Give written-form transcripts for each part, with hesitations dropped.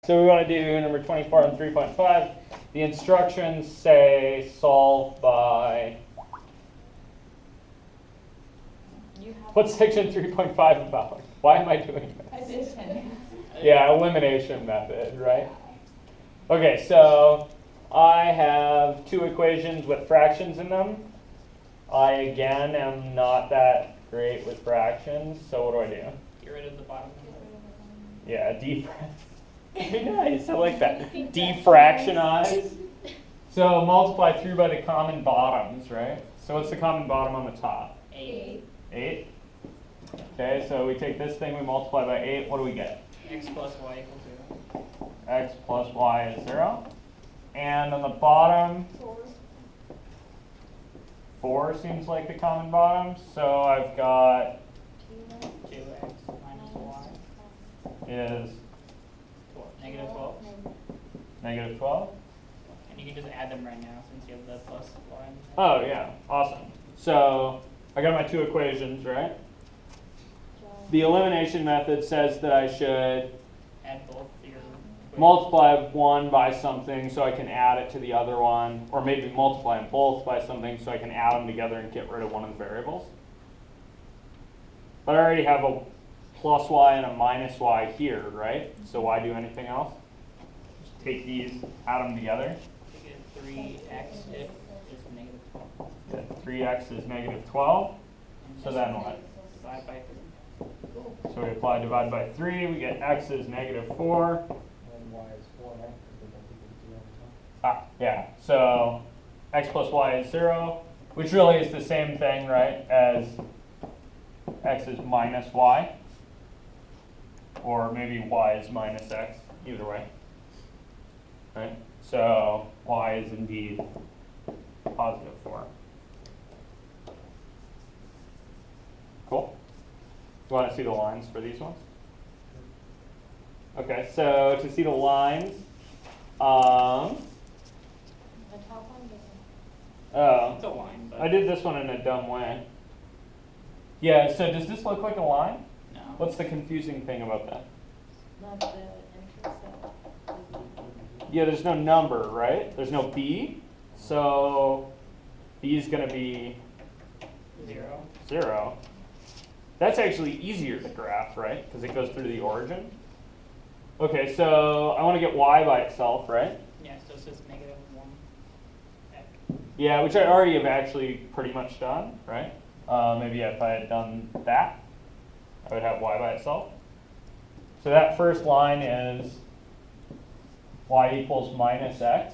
So we want to do number 24 and 3.5. The instructions say solve by. What's section 3.5 about? Why am I doing this? Addition. Yeah, elimination method, right? Okay, so I have two equations with fractions in them. I, again, am not that great with fractions, so what do I do? Get rid of the bottom number. Yeah, nice, I like that. Defractionize. So multiply through by the common bottoms, right? So what's the common bottom on the top? 8. 8. Okay, so we take this thing, we multiply by 8, what do we get? X plus y equals 0. X plus y is 0. And on the bottom, 4 seems like the common bottom. So I've got 2x minus y is negative 12. negative 12. And you can just add them right now since you have the plus y. Oh yeah, awesome. So I got my two equations, right? The elimination method says that I should Add both your multiply one by something so I can add it to the other one, or maybe multiply them both by something so I can add them together and get rid of one of the variables. But I already have a plus y and a minus y here, right? So why do anything else? Just take these, add them together. You get 3x if is negative 12. Good. 3x is negative 12. And So just then what? divide by 3. So we apply divide by 3, we get x is negative 4. And y is 4, right? Because they don't equal 0 every time. Ah, yeah, so x plus y is 0, which really is the same thing, right, as x is minus y. Or maybe y is minus x, either way. Right? So y is indeed positive 4. Cool. You want to see the lines for these ones? Okay, so to see the lines, The top one doesn't. It's a line, but I did this one in a dumb way. Yeah, so does this look like a line? no. What's the confusing thing about that? Not the entrance that. Yeah, there's no number, right? There's no b, so b is going to be 0. 0. That's actually easier to graph, right? Because it goes through the origin. Okay, so I want to get y by itself, right? Yeah, so it's just negative 1 x. Yeah, which I already have actually pretty much done, right? Maybe if I had done that, I would have y by itself. So that first line is y equals minus x.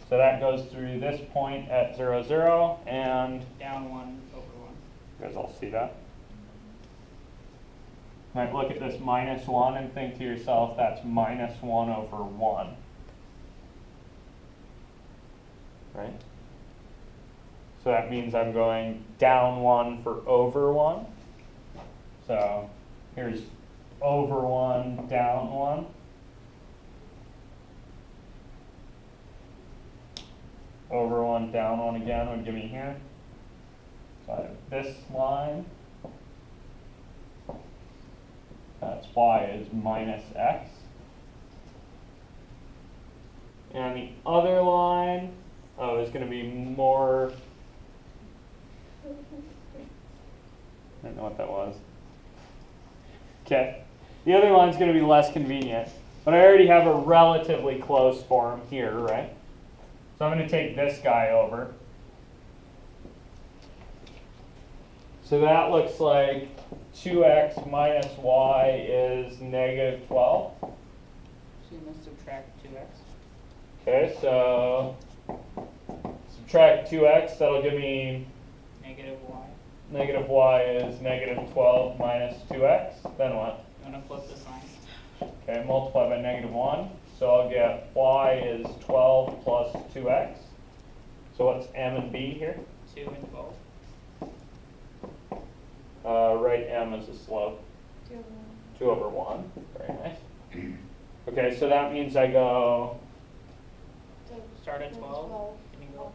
So that goes through this point at 0, 0, and Down 1 over 1. you guys all see that? Might look at this minus 1 and think to yourself, that's minus 1 over 1. Right? So that means I'm going down 1 for over 1. So here's over 1, down 1. Over 1, down 1 again would give me here. So I have this line. That's y is minus x. And the other line, is going to be more. I don't know what that was. Okay. The other line's going to be less convenient. But I already have a relatively close form here, right? So I'm going to take this guy over. So that looks like 2x minus y is negative 12. So you must subtract 2x. Okay, so subtract 2x, that'll give me Negative y. negative y is negative 12 minus 2x. Then what? You want to flip the sign. Okay, multiply by negative 1. So I'll get y is 12 plus 2x. So what's m and b here? 2 and 12. Write m as a slope. 2 over 1. Very nice. Okay, so that means I go, Start at 12. Can you go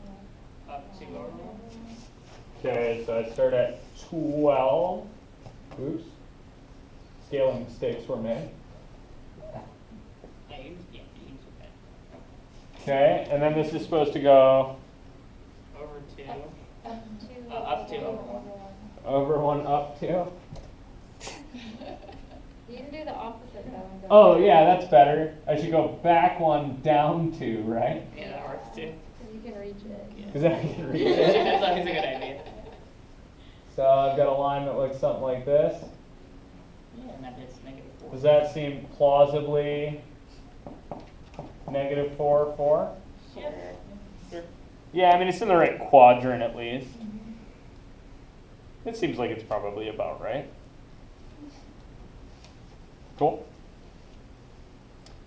up to over 1? okay, so I start at 12. Oops. Scaling mistakes were made. Okay, and then this is supposed to go Over 2. Up to. Up to, over 1. over 1 up to. You can do the opposite though. And go Oh yeah, that's better. I should go back 1 down 2, right? Yeah, that works too. Because you can reach it. Yeah. Because then I can read That's it. always a good idea. So I've got a line that looks something like this. Yeah, and that bit's -4. Does that seem plausibly -4, 4? Sure. Sure. Yeah, I mean, it's in the right quadrant at least. It seems like it's probably about right. Cool.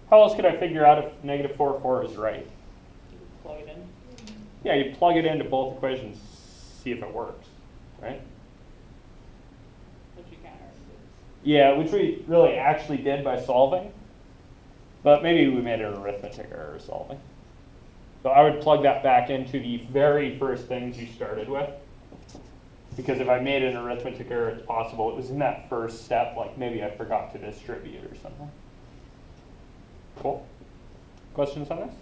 How else could I figure out if -4, 4 is right? Plug it in. Yeah, you plug it into both equations, see if it works, right? Which you kind of already did. Yeah, which we really actually did by solving. But maybe we made an arithmetic error solving. So I would plug that back into the very first things you started with. Because if I made an arithmetic error, it's possible it was in that first step, like maybe I forgot to distribute or something. Cool. Questions on this?